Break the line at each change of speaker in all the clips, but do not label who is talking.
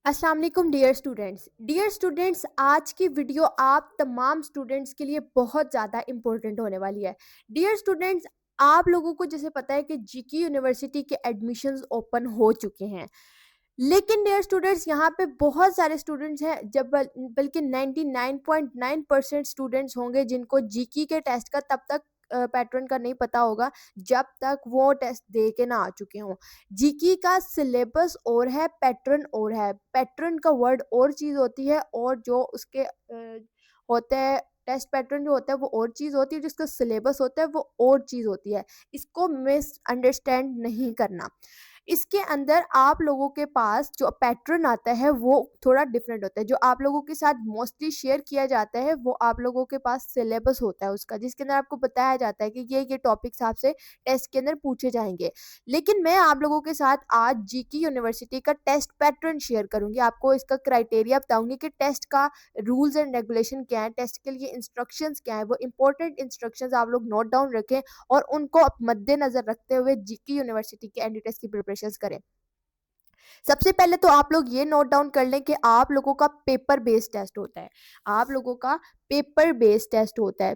अस्सलाम वालेकुम dear students, आज की वीडियो आप तमाम स्टूडेंट्स के लिए बहुत ज़्यादा इम्पोर्टेंट होने वाली है। डियर स्टूडेंट्स, आप लोगों को जैसे पता है कि जीकी यूनिवर्सिटी के एडमिशन्स ओपन हो चुके हैं, लेकिन डियर स्टूडेंट्स यहाँ पे बहुत सारे स्टूडेंट्स हैं, जब बल्कि 99.9% स्टूडेंट्स होंगे जिनको जीकी के टेस्ट का तब तक पैटर्न का नहीं पता होगा जब तक वो टेस्ट दे के ना आ चुके हों। जीके का सिलेबस और है, पैटर्न और है। पैटर्न का वर्ड और चीज़ होती है और जो उसके होते हैं टेस्ट पैटर्न जो होता है वो और चीज़ होती है, जिसका सिलेबस होता है वो और चीज़ होती है। इसको मिसअंडरस्टैंड नहीं करना। इसके अंदर आप लोगों के पास जो पैटर्न आता है वो थोड़ा डिफरेंट होता है। जो आप लोगों के साथ मोस्टली शेयर किया जाता है वो आप लोगों के पास सिलेबस होता है उसका, जिसके अंदर आपको बताया जाता है कि ये टॉपिक्स आपसे टेस्ट के अंदर पूछे जाएंगे। लेकिन मैं आप लोगों के साथ आज जीके यूनिवर्सिटी का टेस्ट पैटर्न शेयर करूंगी, आपको इसका क्राइटेरिया बताऊंगी कि टेस्ट का रूल्स एंड रेगुलेशन क्या है, टेस्ट के लिए इंस्ट्रक्शंस क्या है। वो इंपॉर्टेंट इंस्ट्रक्शंस आप लोग नोट डाउन रखें और उनको मद्देनजर रखते हुए जीके यूनिवर्सिटी के एंट्री टेस्ट की प्रिपरेशंस करें। सबसे पहले तो आप लोग ये नोट डाउन कर लें कि आप लोगों का पेपर बेस्ड टेस्ट होता है। आप लोगों का पेपर बेस्ड टेस्ट होता है।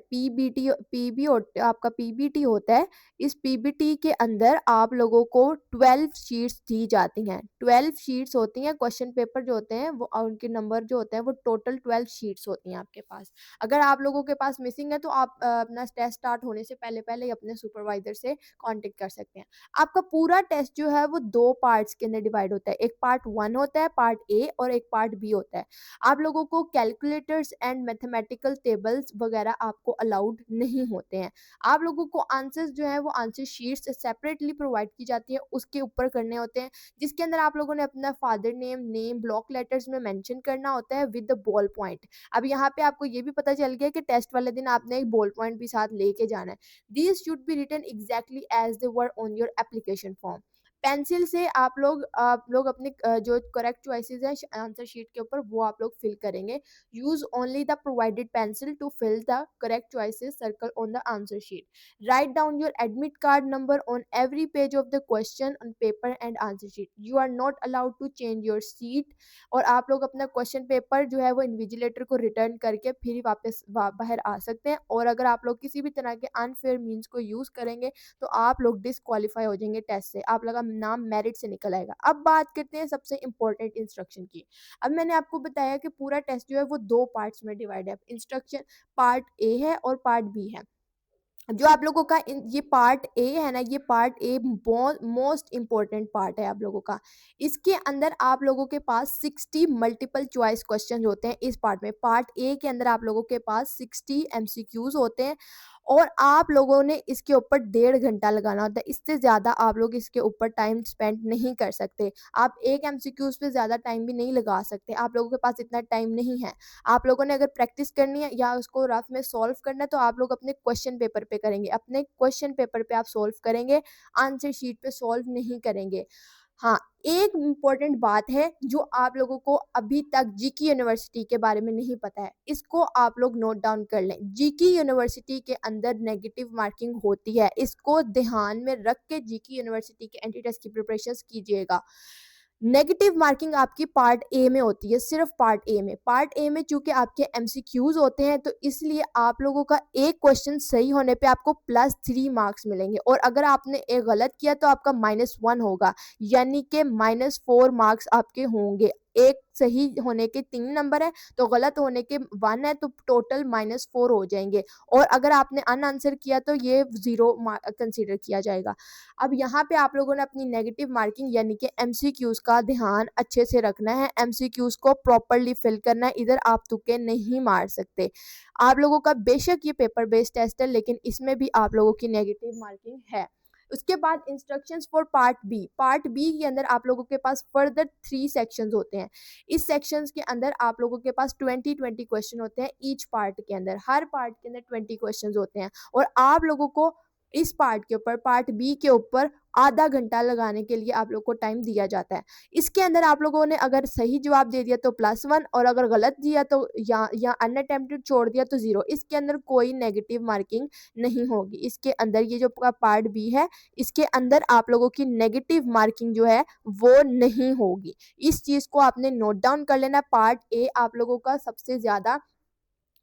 आपका पीबीटी होता है। इस पीबीटी के अंदर आप लोगों को 12 शीट्स दी जाती हैं। 12 शीट्स होती हैं। क्वेश्चन पेपर जो होते हैं वो उनके नंबर जो होते हैं वो टोटल 12 शीट्स होती हैं आपके पास। अगर आप लोगों के पास मिसिंग है तो आप अपना टेस्ट स्टार्ट होने से पहले पहले ही अपने सुपरवाइजर से कांटेक्ट कर सकते हैं। आपका पूरा टेस्ट जो है वो 2 पार्ट्स के अंदर डिवाइड होता है। एक पार्ट 1 होता है, पार्ट ए, और एक पार्ट बी होता है। आप लोगों को कैलकुलेटर्स एंड मैथमेटिकल टेबल्स वगैरह आपको अलाउड नहीं होते हैं। आप लोगों को आंसर्स जो है वो आंसर शीट्स सेपरेटली प्रोवाइड की जाती है, उसके ऊपर करने होते हैं, जिसके अंदर आप लोगों ने अपना फादर नेम ब्लॉक लेटर्स में मेंशन करना होता है विद द बॉल पॉइंट। अब यहाँ पे आपको ये भी पता चल गया कि टेस्ट वाले दिन आपने एक बॉल पॉइंट भी साथ लेके जाना है। These should be written exactly as they were on your application form. Pencil से आप लोग अपने जो करेक्ट चॉइसेस हैं आंसर शीट के ऊपर वो आप लोग फिल करेंगे। Use only the provided pencil to fill the correct choices circle on the answer sheet. Write down your admit card number on every page of the question on paper and answer sheet. You are not allowed to change your seat. और आप लोग अपना question paper जो है वो invigilator को return करके फिर ही वापस बाहर आ सकते हैं। और अगर आप लोग किसी भी तरह के अनफेयर मीन्स को यूज करेंगे तो आप लोग डिसक्वालीफाई हो जाएंगे टेस्ट से, आप लोग का नाम मेरिट से निकल आएगा। अब बात करते हैं सबसे इंपॉर्टेंट इंस्ट्रक्शन की। अब मैंने आपको बताया कि पूरा टेस्ट जो है वो 2 पार्ट्स में डिवाइड है। इंस्ट्रक्शन पार्ट ए है और पार्ट बी है। जो आप लोगों का ये पार्ट ए है ना, ये part a most important part है आप लोगों का। इसके अंदर आप लोगों के पास 60 मल्टीपल चॉइस क्वेश्चन होते हैं। इस पार्ट में पार्ट ए के अंदर आप लोगों के पास 60 एमसीक्यूज होते हैं और आप लोगों ने इसके ऊपर 1.5 घंटा लगाना होता है। इससे ज़्यादा आप लोग इसके ऊपर टाइम स्पेंड नहीं कर सकते। आप एक एमसीक्यूज पे ज़्यादा टाइम भी नहीं लगा सकते, आप लोगों के पास इतना टाइम नहीं है। आप लोगों ने अगर प्रैक्टिस करनी है या उसको रफ में सॉल्व करना है तो आप लोग अपने क्वेश्चन पेपर पे करेंगे। अपने क्वेश्चन पेपर पे आप सॉल्व करेंगे, आंसर शीट पे सॉल्व नहीं करेंगे। हाँ, एक इम्पोर्टेंट बात है जो आप लोगों को अभी तक जीके यूनिवर्सिटी के बारे में नहीं पता है, इसको आप लोग नोट डाउन कर लें। जीके यूनिवर्सिटी के अंदर नेगेटिव मार्किंग होती है, इसको ध्यान में रख के जीके यूनिवर्सिटी के एंट्री टेस्ट की प्रिपरेशन कीजिएगा। नेगेटिव मार्किंग आपकी पार्ट ए में होती है, सिर्फ पार्ट ए में चूंकि आपके एमसीक्यूज होते हैं तो इसलिए आप लोगों का एक क्वेश्चन सही होने पे आपको +3 मार्क्स मिलेंगे और अगर आपने एक गलत किया तो आपका -1 होगा, यानी कि -4 मार्क्स आपके होंगे। एक सही होने के 3 नंबर है तो गलत होने के 1 है, तो टोटल -4 हो जाएंगे। और अगर आपने अनआंसर किया तो ये 0 कंसीडर किया जाएगा। अब यहाँ पे आप लोगों ने अपनी नेगेटिव मार्किंग यानी कि एमसीक्यूज का ध्यान अच्छे से रखना है। एमसीक्यूज को प्रॉपर्ली फिल करना है, इधर आप तुक्के नहीं मार सकते। आप लोगों का बेशक ये पेपर बेस्ड टेस्ट है लेकिन इसमें भी आप लोगों की नेगेटिव मार्किंग है। उसके बाद इंस्ट्रक्शंस फॉर पार्ट बी के अंदर आप लोगों के पास फर्दर 3 सेक्शंस होते हैं। इस सेक्शंस के अंदर आप लोगों के पास 20 क्वेश्चन होते हैं ईच पार्ट के अंदर। हर पार्ट के अंदर 20 क्वेश्चंस होते हैं और आप लोगों को इस पार्ट के ऊपर, पार्ट बी के ऊपर आधा घंटा लगाने के लिए आप लोग को टाइम दिया जाता है। इसके अंदर आप लोगों ने अगर सही जवाब दे दिया तो +1 और अगर गलत दिया तो या अनअटेम्प्टेड छोड़ दिया तो 0। इसके अंदर कोई नेगेटिव मार्किंग नहीं होगी। इसके अंदर ये जो आपका पार्ट बी है, इसके अंदर आप लोगों की नेगेटिव मार्किंग जो है वो नहीं होगी। इस चीज़ को आपने नोट डाउन कर लेना। पार्ट ए आप लोगों का सबसे ज़्यादा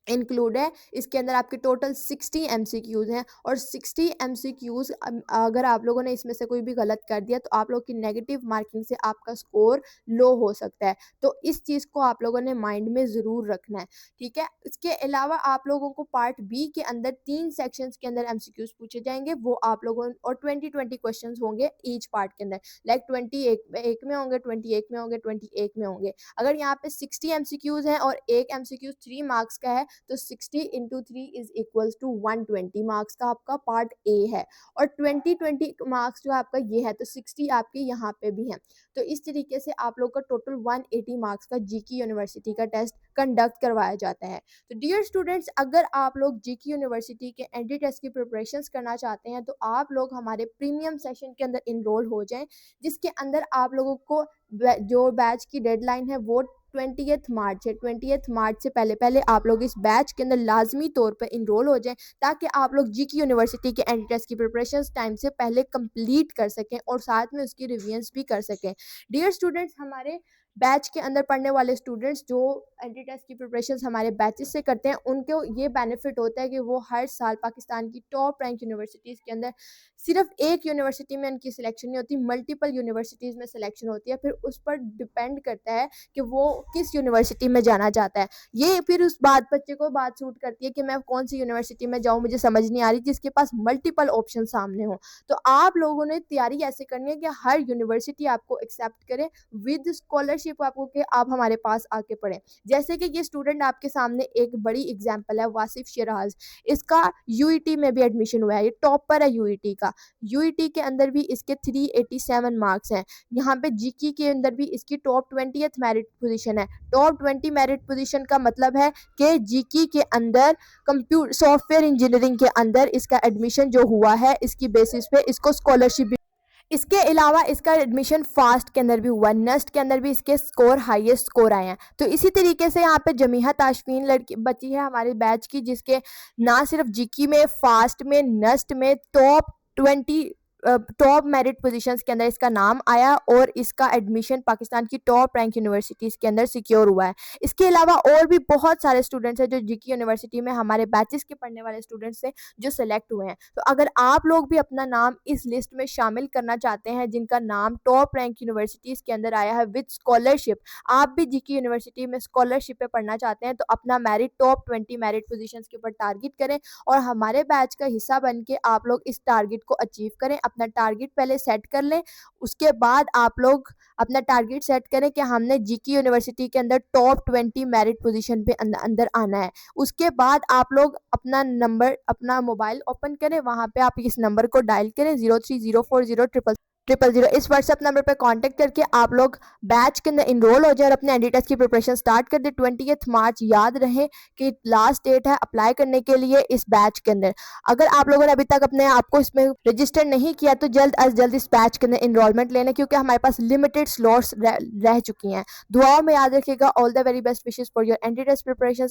इंक्लूड है। इसके अंदर आपके टोटल 60 एमसीक्यूज हैं और 60 एमसीक्यूज अगर आप लोगों ने इसमें से कोई भी गलत कर दिया तो आप लोग की नेगेटिव मार्किंग से आपका स्कोर लो हो सकता है। तो इस चीज़ को आप लोगों ने माइंड में ज़रूर रखना है, ठीक है। इसके अलावा आप लोगों को पार्ट बी के अंदर 3 सेक्शंस के अंदर एमसीक्यूज पूछे जाएंगे, वो आप लोगों और 20 क्वेश्चन होंगे ईच पार्ट के अंदर। लाइक 20 एक में होंगे, 20 एक में होंगे, 20 एक में होंगे। अगर यहाँ पे 60 एमसीक्यूज हैं और एक एमसीक्यू 3 मार्क्स का है तो 60 into 3 is equals to 120 marks का आपका पार्ट ए है। और 20 मार्क्स जो आपका ये है तो 60 आपके यहाँ पे भी हैं। तो इस तरीके से आप लोग का टोटल 180 मार्क्स का जीके यूनिवर्सिटी का टेस्ट कंडक्ट करवाया जाता है। तो डियर स्टूडेंट्स, अगर आप लोग जीके यूनिवर्सिटी के एंट्री टेस्ट की प्रिपरेशंस करना चाहते हैं तो आप लोग हमारे प्रीमियम सेशन के अंदर इनरोल हो जाएं, जिसके अंदर आप लोगों को जो बैच की डेडलाइन है वो 20th मार्च है। 20th मार्च से पहले पहले आप लोग इस बैच के अंदर लाजमी तौर पर इनरोल हो जाएं, ताकि आप लोग जीके यूनिवर्सिटी के एंट्री टेस्ट की प्रिपरेशंस टाइम से पहले कंप्लीट कर सकें और साथ में उसकी रिवीजन्स भी कर सकें। डियर स्टूडेंट्स, हमारे बैच के अंदर पढ़ने वाले स्टूडेंट्स जो एंट्री टेस्ट की प्रिपरेशंस हमारे बैचेस से करते हैं, उनको ये बेनिफिट होता है कि वो हर साल पाकिस्तान की टॉप रैंक यूनिवर्सिटीज़ के अंदर सिर्फ एक यूनिवर्सिटी में उनकी सिलेक्शन नहीं होती, मल्टीपल यूनिवर्सिटीज़ में सिलेक्शन होती है। फिर उस पर डिपेंड करता है कि वो किस यूनिवर्सिटी में जाना चाहता है। ये फिर उस बच्चे को बात सूट करती है कि मैं कौन सी यूनिवर्सिटी में जाऊँ, मुझे समझ नहीं आ रही, जिसके पास मल्टीपल ऑप्शन सामने हो। तो आप लोगों ने तैयारी ऐसे करनी है कि हर यूनिवर्सिटी आपको एक्सेप्ट करे विद स्कॉलरशिप, आपको कि आप हमारे पास आके पढ़ें। जैसे कि ये स्टूडेंट आपके सामने एक बड़ी एग्जाम्पल है, वासिफ शिराज। इसका यूईटी में भी एडमिशन हुआ है, ये टॉपर है यूईटी का। यूईटी के अंदर भी इसके 387 मार्क्स हैं। यहाँ पे जीके के अंदर भी इसकी टॉप 20th मेरिट पोजीशन है। टॉप 20 मेरिट पोजीशन का मतलब है कि जीके के अंदर कंप्यूटर सॉफ्टवेयर इंजीनियरिंग के अंदर इसका एडमिशन जो हुआ है, इसकी बेसिस पे इसको स्कॉलरशिप भी। इसके अलावा इसका एडमिशन फास्ट के अंदर भी हुआ, नस्ट के अंदर भी इसके स्कोर हाईएस्ट स्कोर आए हैं। तो इसी तरीके से यहाँ पे जमीहा ताशफीन लड़की बची है हमारे बैच की, जिसके ना सिर्फ जीके में, फास्ट में, नस्ट में टॉप मेरिट पोजीशंस के अंदर इसका नाम आया और इसका एडमिशन पाकिस्तान की टॉप रैंक यूनिवर्सिटीज़ के अंदर सिक्योर हुआ है। इसके अलावा और भी बहुत सारे स्टूडेंट्स हैं जो जीके यूनिवर्सिटी में हमारे बैचेस के पढ़ने वाले स्टूडेंट्स हैं जो सिलेक्ट हुए हैं। तो अगर आप लोग भी अपना नाम इस लिस्ट में शामिल करना चाहते हैं जिनका नाम टॉप रैंक यूनिवर्सिटीज़ के अंदर आया है विद स्कॉलरशिप, आप भी जीके यूनिवर्सिटी में स्कॉलरशिप पे पढ़ना चाहते हैं, तो अपना मेरिट टॉप 20 मेरिट पोजीशंस के ऊपर टारगेट करें और हमारे बैच का हिस्सा बन के आप लोग इस टारगेट को अचीव करें। अपना टारगेट पहले सेट कर लें, उसके बाद आप लोग अपना टारगेट सेट करें कि हमने जीके यूनिवर्सिटी के अंदर टॉप 20 मेरिट पोजीशन पे अंदर आना है। उसके बाद आप लोग अपना नंबर, अपना मोबाइल ओपन करें, वहाँ पे आप इस नंबर को डायल करें 0304030000। इस व्हाट्सएप नंबर पे कांटेक्ट करके आप लोग बैच के अंदर इनरोल हो जाए और अपने एंट्री टेस्ट की प्रिपरेशन स्टार्ट कर दे। 20th मार्च याद रहे कि लास्ट डेट है अप्लाई करने के लिए इस बैच के अंदर। अगर आप लोगों ने अभी तक अपने आप को इसमें रजिस्टर नहीं किया तो जल्द अज जल्द इस बैच के अंदर इनरोलमेंट लेना, क्योंकि हमारे पास लिमिटेड स्लॉट्स रह चुकी हैं। दुआओं में याद रखिएगा। All the very best wishes for your entry test preparation.